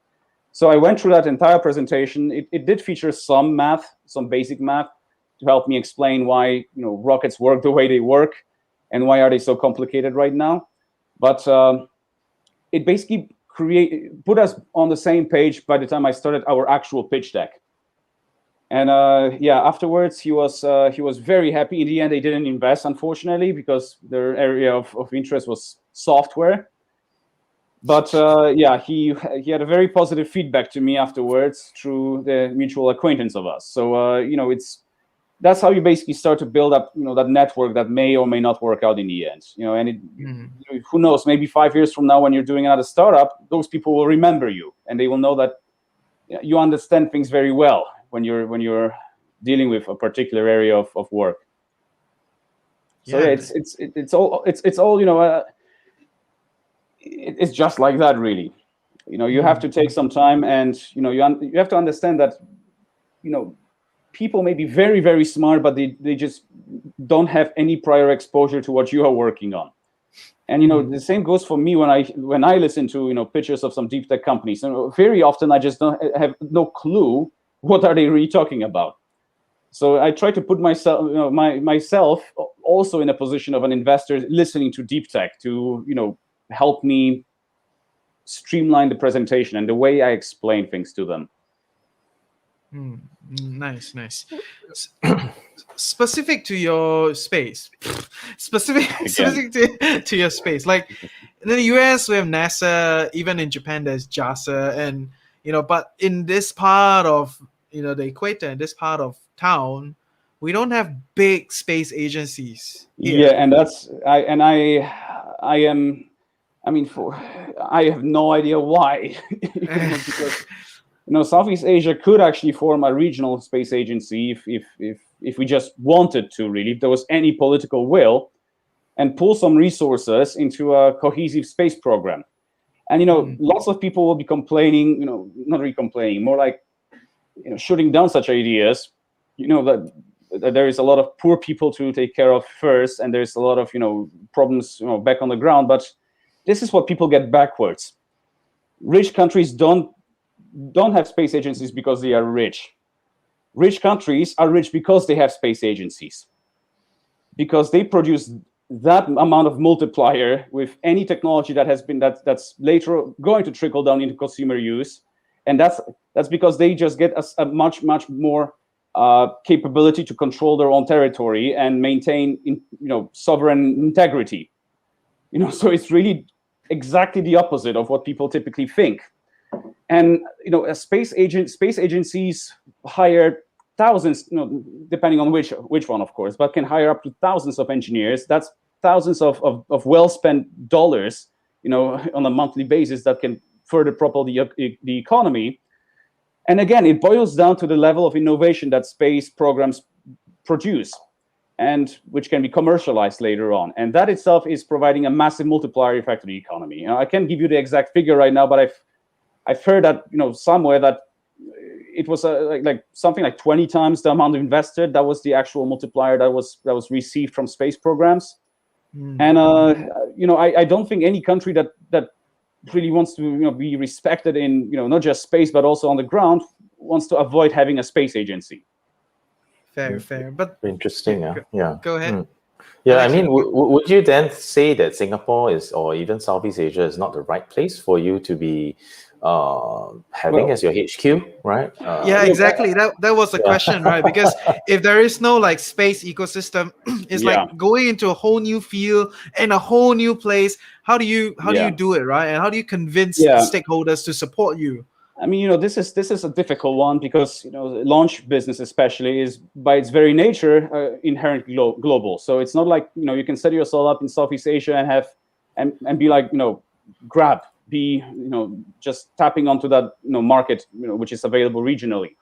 So I went through that entire presentation. It did feature some math, some basic math, to help me explain why rockets work the way they work, and why are they so complicated right now. But it basically put us on the same page by the time I started our actual pitch deck. And afterwards he was very happy. In the end, they didn't invest, unfortunately, because their area of interest was software. But he had a very positive feedback to me afterwards through the mutual acquaintance of us. So that's how you basically start to build up that network that may or may not work out in the end. Who knows? Maybe 5 years from now, when you're doing another startup, those people will remember you, and they will know that you understand things very well when you're dealing with a particular area of work. So it's all it's just like that, really. You have to take some time, and you have to understand that people may be very, very smart, but they just don't have any prior exposure to what you are working on. And the same goes for me when I listen to pitches of some deep tech companies. And very often I just don't have no clue what are they really talking about. So I try to put myself also in a position of an investor listening to deep tech to help me streamline the presentation and the way I explain things to them. Nice. Specific to your space, specific to your space. Like in the US, we have NASA. Even in Japan, there's JAXA, and but in this part of the equator, in this part of town, we don't have big space agencies here. Yeah, and I have no idea why. Because Southeast Asia could actually form a regional space agency if we just wanted to, really, if there was any political will, and pull some resources into a cohesive space program. And lots of people will be complaining, not really complaining, more like shooting down such ideas. That there is a lot of poor people to take care of first, and there's a lot of problems back on the ground. But this is what people get backwards. Rich countries don't have space agencies because they are rich. Rich countries are rich because they have space agencies, because they produce that amount of multiplier with any technology that's later going to trickle down into consumer use, and that's because they just get a much more capability to control their own territory and maintain sovereign integrity. So it's really exactly the opposite of what people typically think. And space agencies hire thousands, depending on which one, of course, but can hire up to thousands of engineers. That's thousands of well-spent dollars, on a monthly basis that can further propel the economy. And again, it boils down to the level of innovation that space programs produce, and which can be commercialized later on. And that itself is providing a massive multiplier effect to the economy. You know, I can't give you the exact figure right now, but I've heard that, you know, somewhere that it was like something like 20 times the amount invested. That was the actual multiplier that was received from space programs. And you know, I don't think any country that really wants to, you know, be respected in, you know, not just space but also on the ground wants to avoid having a space agency. Fair. But interesting. Yeah. Go ahead. Yeah, I mean, would you then say that Singapore is, or even Southeast Asia, is not the right place for you to be having as your HQ, right? Yeah, exactly. That was the question, right? Because if there is no like space ecosystem, it's like going into a whole new field and a whole new place. How do you do it, right? And how do you convince stakeholders to support you? I mean, you know, this is a difficult one because, you know, launch business especially is by its very nature inherently global. So it's not like, you know, you can set yourself up in Southeast Asia and have and be like, you know, be, you know, just tapping onto that, you know, market, you know, which is available regionally.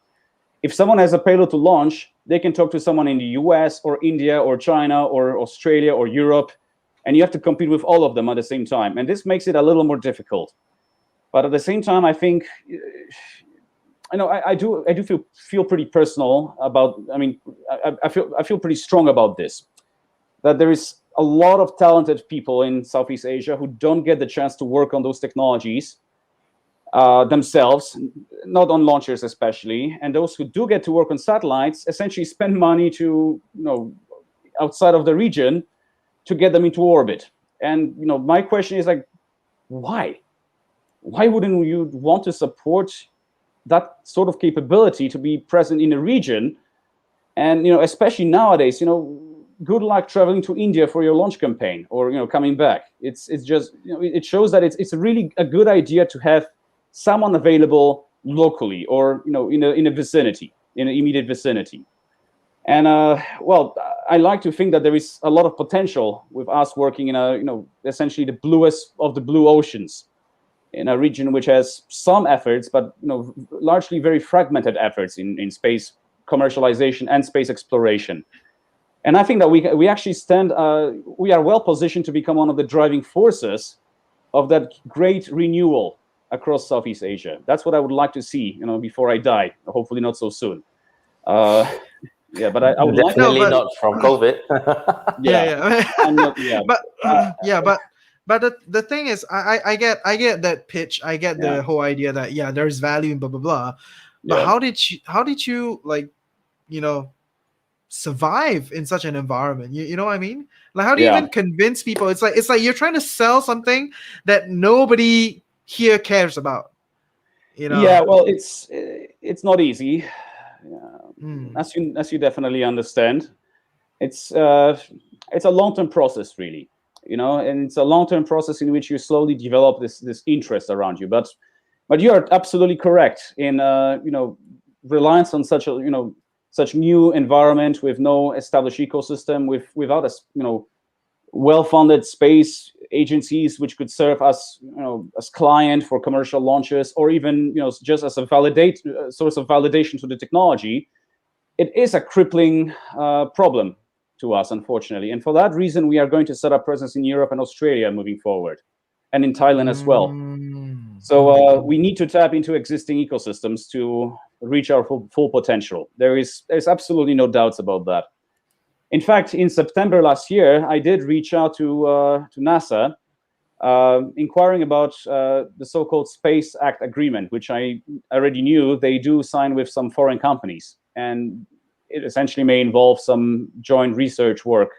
If someone has a payload to launch, they can talk to someone in the US or India or China or Australia or Europe, and you have to compete with all of them at the same time. And this makes it a little more difficult. But at the same time, I think, I know I do feel pretty personal about. I mean, I feel pretty strong about this. That there is a lot of talented people in Southeast Asia who don't get the chance to work on those technologies themselves, not on launchers especially. And those who do get to work on satellites essentially spend money to, you know, outside of the region to get them into orbit. And, you know, my question is like, why? Why wouldn't you want to support that sort of capability to be present in a region? And, you know, especially nowadays, you know, good luck traveling to India for your launch campaign or, you know, coming back. It's just, you know, it shows that it's really a good idea to have someone available locally or, you know, in a vicinity, in an immediate vicinity. And well, I like to think that there is a lot of potential with us working in a, you know, essentially the bluest of the blue oceans, in a region which has some efforts, but, you know, largely very fragmented efforts in space commercialization and space exploration. And I think that we actually we are well positioned to become one of the driving forces of that great renewal across Southeast Asia. That's what I would like to see, you know, before I die. Hopefully not so soon. Yeah, but I would definitely not from COVID. But the thing is, I get that pitch. I get the whole idea that there's value in blah blah blah. But how did you like, you know, survive in such an environment? You know what I mean? Like, how do you even convince people? It's like you're trying to sell something that nobody here cares about. You know? Yeah, well, it's not easy. As you definitely understand, it's a long-term process, really. You know, and it's a long-term process in which you slowly develop this interest around you. But you are absolutely correct in you know, reliance on such new environment with no established ecosystem, without a, you know, well-funded space agencies which could serve as, you know, as client for commercial launches, or even, you know, just as a source of validation to the technology. It is a crippling problem to us, unfortunately. And for that reason, we are going to set up presence in Europe and Australia moving forward, and in Thailand as well. So we need to tap into existing ecosystems to reach our full potential. There's absolutely no doubts about that. In fact, in September last year, I did reach out to NASA, inquiring about the so-called Space Act Agreement, which I already knew they do sign with some foreign companies. And it essentially may involve some joint research work.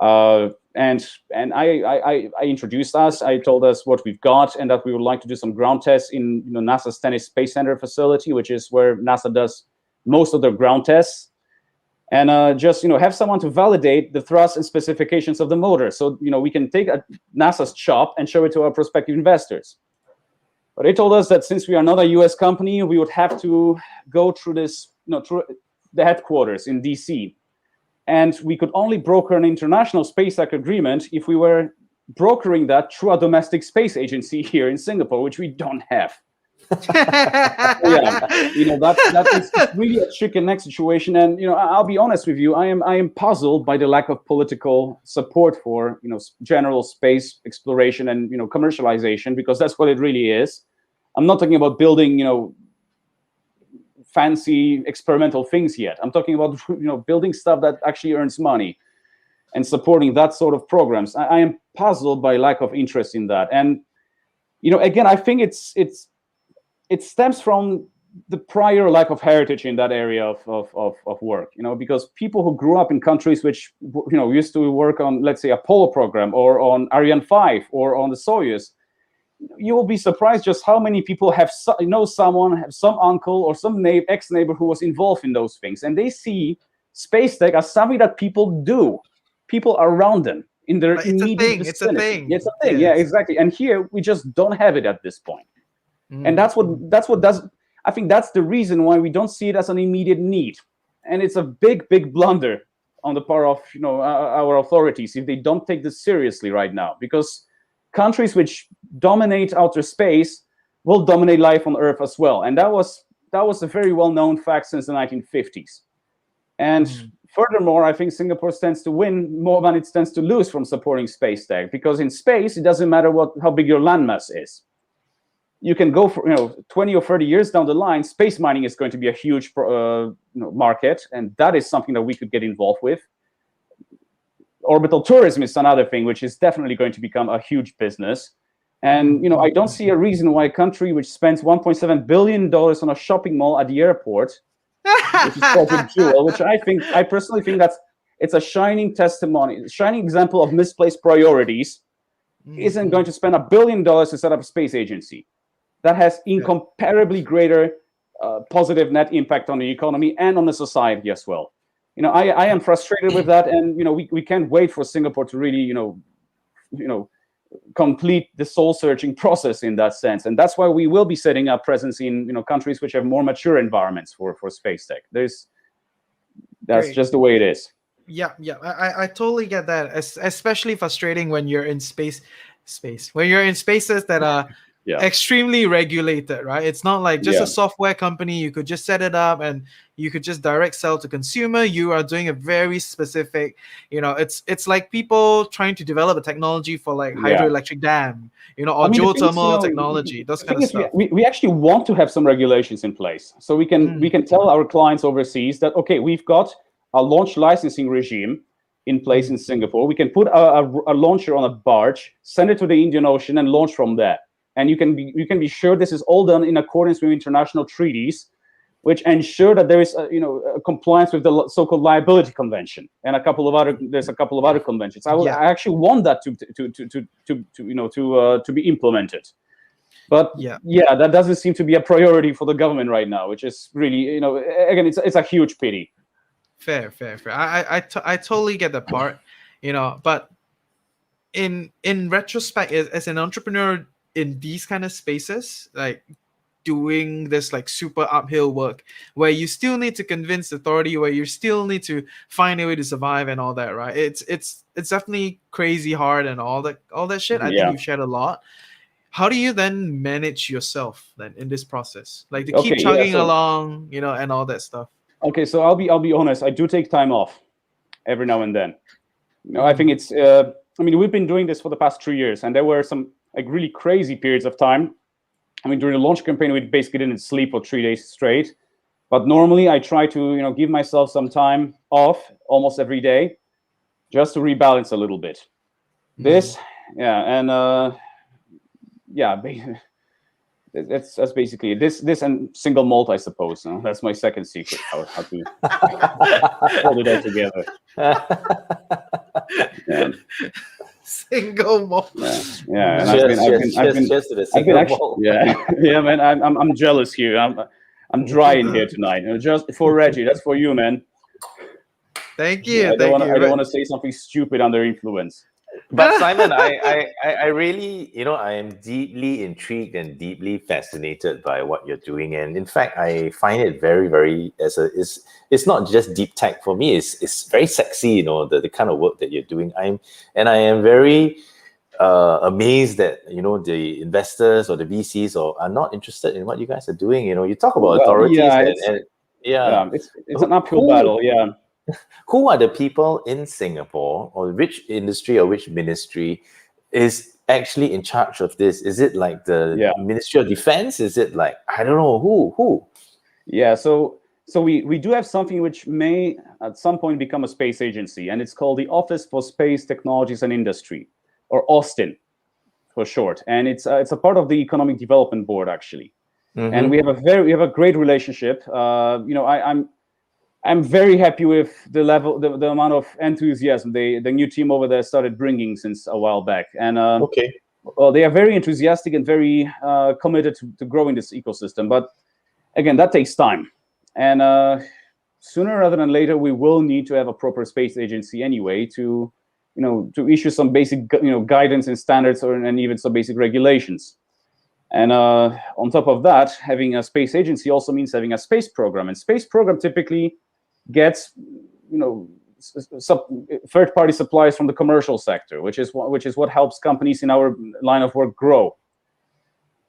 And I introduced us. I told us what we've got and that we would like to do some ground tests in, you know, NASA's Stennis Space Center facility, which is where NASA does most of their ground tests. And just, you know, have someone to validate the thrust and specifications of the motor. So, you know, we can take NASA's shop and show it to our prospective investors. But they told us that since we are not a US company, we would have to go through this, you know, through the headquarters in DC. And we could only broker an international Space Act agreement if we were brokering that through a domestic space agency here in Singapore, which we don't have. Yeah, that is it's really a chicken egg situation. And I'll be honest with you, I am puzzled by the lack of political support for general space exploration and commercialization, because that's what it really is. I'm not talking about building fancy experimental things yet. I'm talking about building stuff that actually earns money and supporting that sort of programs. I am puzzled by lack of interest in that. And again, I think it stems from the prior lack of heritage in that area of work, because people who grew up in countries which used to work on, let's say, Apollo program or on Ariane 5 or on the Soyuz, you will be surprised just how many people know someone, have some uncle or some ex-neighbor who was involved in those things, and they see space tech as something that people do, people around them in their immediate vicinity. It's a thing. It's a thing. Yeah, exactly. And here we just don't have it at this point. And that's what does. I think that's the reason why we don't see it as an immediate need, and it's a big blunder on the part of our authorities if they don't take this seriously right now, because countries which dominate outer space will dominate life on Earth as well, and that was a very well-known fact since the 1950s. And furthermore, I think Singapore stands to win more than it stands to lose from supporting space tech, because in space it doesn't matter how big your landmass is. You can go for 20 or 30 years down the line, space mining is going to be a huge market, and that is something that we could get involved with. Orbital tourism is another thing which is definitely going to become a huge business. And I don't see a reason why a country which spends $1.7 billion on a shopping mall at the airport, which is called a jewel, which I personally think it's a shining example of misplaced priorities, isn't going to spend $1 billion to set up a space agency that has incomparably greater positive net impact on the economy and on the society as well. I am frustrated with that, and we can't wait for Singapore to really complete the soul-searching process in that sense, and that's why we will be setting up presence in countries which have more mature environments for space tech. That's Great. Just the way it is. Yeah, I totally get that. Especially frustrating when you're in space when you're in spaces that are extremely regulated, right? It's not like just a software company. You could just set it up and you could just direct sell to consumer. You are doing a very specific, it's like people trying to develop a technology for like hydroelectric dam, or geothermal technology, those kind of stuff. We actually want to have some regulations in place, so we can tell our clients overseas that, okay, we've got a launch licensing regime in place in Singapore. We can put a launcher on a barge, send it to the Indian Ocean, and launch from there. And you can be sure this is all done in accordance with international treaties, which ensure that there is a compliance with the so-called liability convention and there's a couple of other conventions. I actually want that to be implemented. But that doesn't seem to be a priority for the government right now, which is really again it's a huge pity. Fair. I totally get that part, but in retrospect, as an entrepreneur in these kind of spaces, like doing this like super uphill work where you still need to convince authority, where you still need to find a way to survive and all that, right? It's definitely crazy hard and all that shit. I think you've shared a lot. How do you then manage yourself then in this process, like to keep chugging along, and all that stuff? Okay, so I'll be honest. I do take time off every now and then. I think it's. We've been doing this for the past 3 years, and there were some like really crazy periods of time. During the launch campaign, we basically didn't sleep for 3 days straight. But normally, I try to give myself some time off almost every day, just to rebalance a little bit. That's basically it. This and single malt, I suppose. That's my second secret. How to hold it all together. Single malt. And I've been actually, man. I'm jealous here. I'm dry in here tonight. Just for Reggie, that's for you, man. Thank you. I don't want to say something stupid under influence. But Simon, I really, I am deeply intrigued and deeply fascinated by what you're doing, and in fact, I find it very, very it's not just deep tech for me. It's very sexy, the kind of work that you're doing. I am very amazed that the investors or the VCs are not interested in what you guys are doing. You talk about Well, authorities yeah, and yeah. it's an uphill battle. Yeah. Who are the people in Singapore, or which industry or which ministry is actually in charge of this? Is it like the Ministry of Defense? Is it like, I don't know, who? Yeah, so we do have something which may at some point become a space agency, and it's called the Office for Space Technologies and Industry, or Austin for short. And it's a part of the Economic Development Board, actually. Mm-hmm. And we have a great relationship. I'm very happy with the amount of enthusiasm the new team over there started bringing since a while back. And okay. Well, they are very enthusiastic and very committed to growing this ecosystem. But again, that takes time. And sooner rather than later, we will need to have a proper space agency anyway to issue some basic guidance and standards, and even some basic regulations. And on top of that, having a space agency also means having a space program. And space program typically gets third-party supplies from the commercial sector, which is what helps companies in our line of work grow.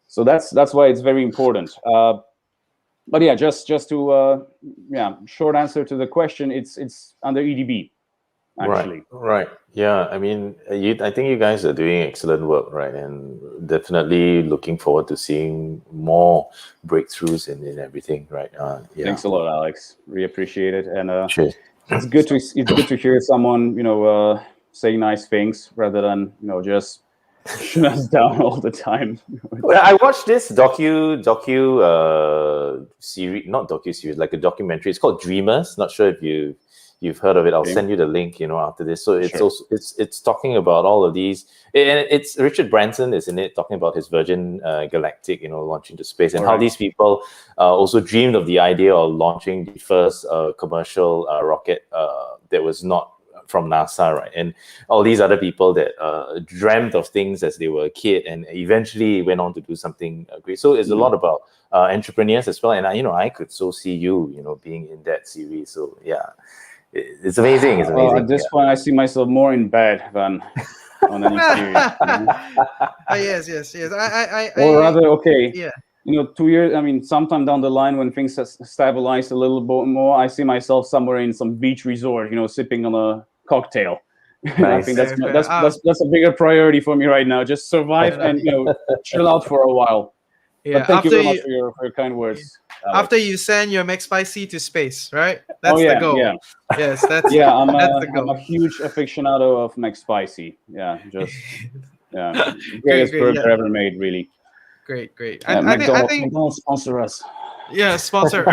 So that's why it's very important. But yeah, just to short answer to the question, it's under EDB, actually. Right. Yeah. I mean, I think you guys are doing excellent work, right? And definitely looking forward to seeing more breakthroughs in everything, right? Yeah. Thanks a lot, Alex. Really appreciate it. And Sure. it's good to hear someone say nice things rather than just shut us down all the time. Well, I watched this docu series, not docu series, like a documentary. It's called Dreamers. Not sure if you've heard of it. I'll send you the link, after this. So it's also it's talking about all of these, and it's Richard Branson is in it, talking about his Virgin Galactic, launching to space, and how these people also dreamed of the idea of launching the first commercial rocket that was not from NASA, right? And all these other people that dreamt of things as they were a kid, and eventually went on to do something great. So it's a lot about entrepreneurs as well. And I could so see you, being in that series. So yeah. It's amazing. It's amazing. At this point, I see myself more in bed than on any series. Yes. Or rather, okay. Yeah. 2 years. I mean, sometime down the line, when things have stabilized a little bit more, I see myself somewhere in some beach resort, sipping on a cocktail. Nice. I think that's a bigger priority for me right now. Just survive and chill out for a while. Yeah. But thank you very much for your kind words. Alex. After you send your McSpicy to space, right? That's the goal. Yeah. Yes, that's I'm the a huge aficionado of McSpicy. Yeah, greatest burger ever made, really. Great. Yeah, McDonald's sponsor us. Yeah, sponsor.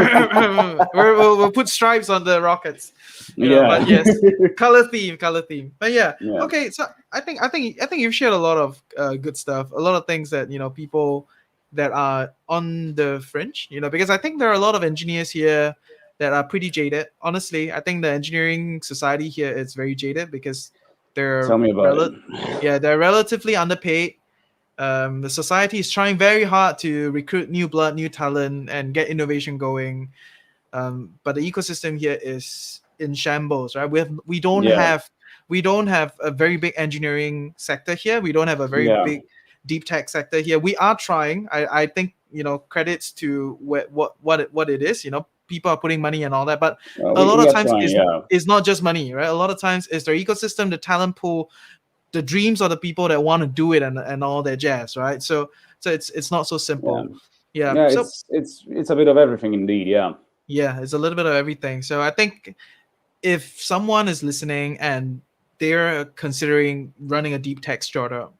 we'll put stripes on the rockets. But yes, color theme. But yeah. Okay. So I think you've shared a lot of good stuff, a lot of things that people that are on the fringe, because I think there are a lot of engineers here that are pretty jaded. Honestly, I think the engineering society here is very jaded because they're Tell me about it. Yeah, they're relatively underpaid. The society is trying very hard to recruit new blood, new talent, and get innovation going. But the ecosystem here is in shambles, right? We don't have a very big engineering sector here. We don't have a very big deep tech sector here. We are trying. I think credits to what it is. People are putting money and all that, but a lot of times it's not just money, right? A lot of times it's their ecosystem, the talent pool, the dreams of the people that want to do it, and all their jazz, right? So it's not so simple. Yeah. So it's a bit of everything indeed. Yeah, it's a little bit of everything. So I think if someone is listening and they're considering running a deep tech startup,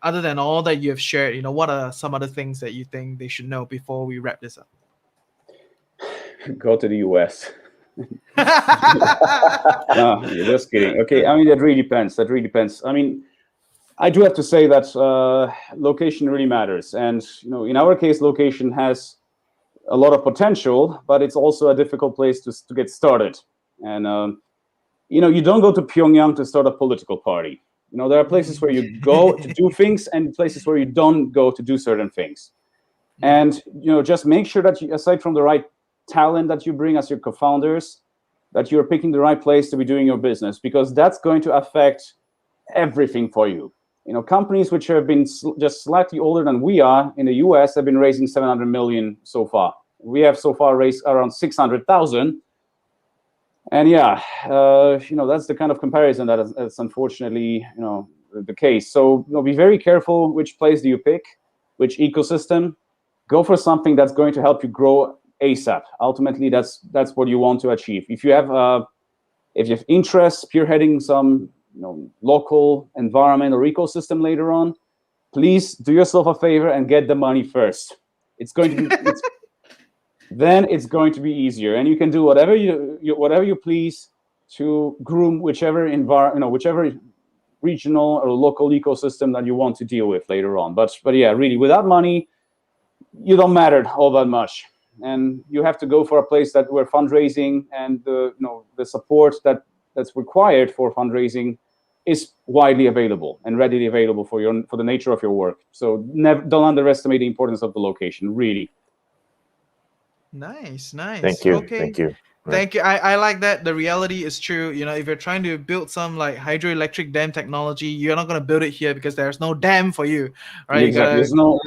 other than all that you have shared, what are some other things that you think they should know before we wrap this up? Go to the US. No, you're just kidding. Okay, I mean, that really depends. I mean, I do have to say that location really matters. And, in our case, location has a lot of potential, but it's also a difficult place to get started. And, you don't go to Pyongyang to start a political party. There are places where you go to do things and places where you don't go to do certain things. And, just make sure that aside from the right talent that you bring as your co-founders, that you're picking the right place to be doing your business, because that's going to affect everything for you. companies which have been just slightly older than we are in the US have been raising 700 million so far. We have so far raised around 600,000. And yeah, that's the kind of comparison that's unfortunately, the case. So be very careful which place do you pick, which ecosystem. Go for something that's going to help you grow ASAP. Ultimately, that's what you want to achieve. If you have interest spearheading some local environment or ecosystem later on, please do yourself a favor and get the money first. It's going to be then it's going to be easier, and you can do whatever you please to groom whichever whichever regional or local ecosystem that you want to deal with later on. But yeah, really, without money, you don't matter all that much, and you have to go for a place where fundraising and the support that's required for fundraising is widely available and readily available for the nature of your work. So don't underestimate the importance of the location, really. Nice. Thank you. Okay. Thank you. Thank you. I like that. The reality is true. If you're trying to build some like hydroelectric dam technology, you're not going to build it here because there's no dam for you, right? Exactly. There's no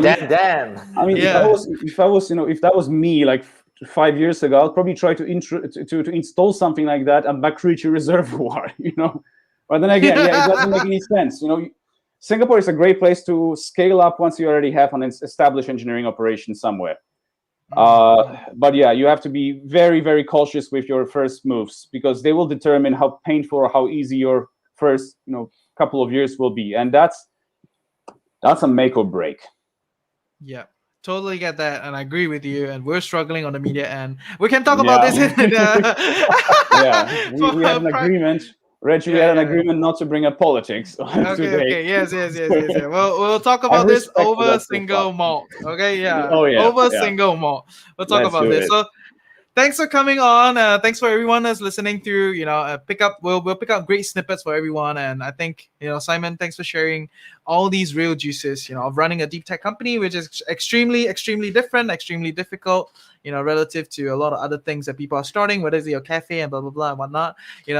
dam. I mean, if that was me like 5 years ago, I'll probably try to install something like that at McCreechy Reservoir, But then again, it doesn't make any sense. Singapore is a great place to scale up once you already have an established engineering operation somewhere. But yeah, you have to be very, very cautious with your first moves because they will determine how painful or how easy your first, couple of years will be, and that's a make or break. Yeah, totally get that, and I agree with you. And we're struggling on the media end. We can talk about this. Yeah, we have an agreement. Reggie, we had an agreement not to bring up politics today. Okay, yes. We'll talk about this over single malt. Okay, yeah. Single malt. We'll talk about this. So, thanks for coming on. Thanks for everyone that's listening through. We'll pick up great snippets for everyone. And I think Simon, thanks for sharing all these real juices. Of running a deep tech company, which is extremely, extremely different, extremely difficult. Relative to a lot of other things that people are starting, whether it's your cafe and blah blah blah and whatnot.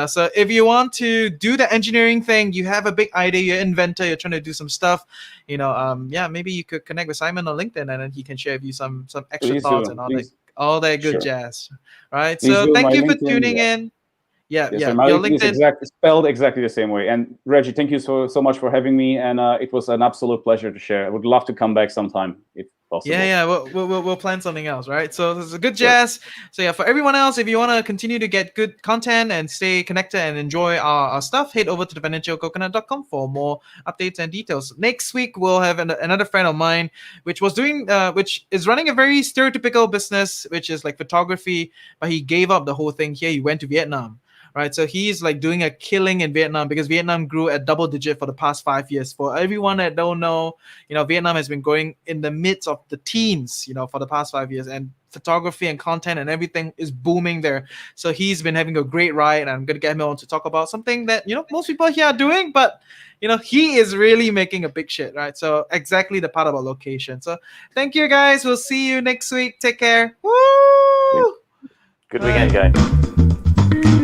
So if you want to do the engineering thing, you have a big idea, you're an inventor, you're trying to do some stuff. Maybe you could connect with Simon on LinkedIn, and then he can share with you some extra thoughts and all that good jazz. Right. So thank you for tuning in. Yeah. Your LinkedIn is spelled exactly the same way. And Reggie, thank you so much for having me, and it was an absolute pleasure to share. I would love to come back sometime if possible. Yeah. We'll plan something else, right? So this is a good jazz. So yeah, for everyone else, if you want to continue to get good content and stay connected and enjoy our stuff, head over to thefinancialcoconut.com for more updates and details. Next week we'll have another friend of mine, which is running a very stereotypical business, which is like photography, but he gave up the whole thing here. He went to Vietnam. Right, so he's like doing a killing in Vietnam because Vietnam grew at double digit for the past 5 years. For everyone that don't know, Vietnam has been growing in the midst of the teens, for the past 5 years, and photography and content and everything is booming there. So he's been having a great ride, and I'm gonna get him on to talk about something that most people here are doing, but he is really making a big shit, right? So exactly the part about location. So thank you guys. We'll see you next week. Take care. Woo! Good weekend, guys.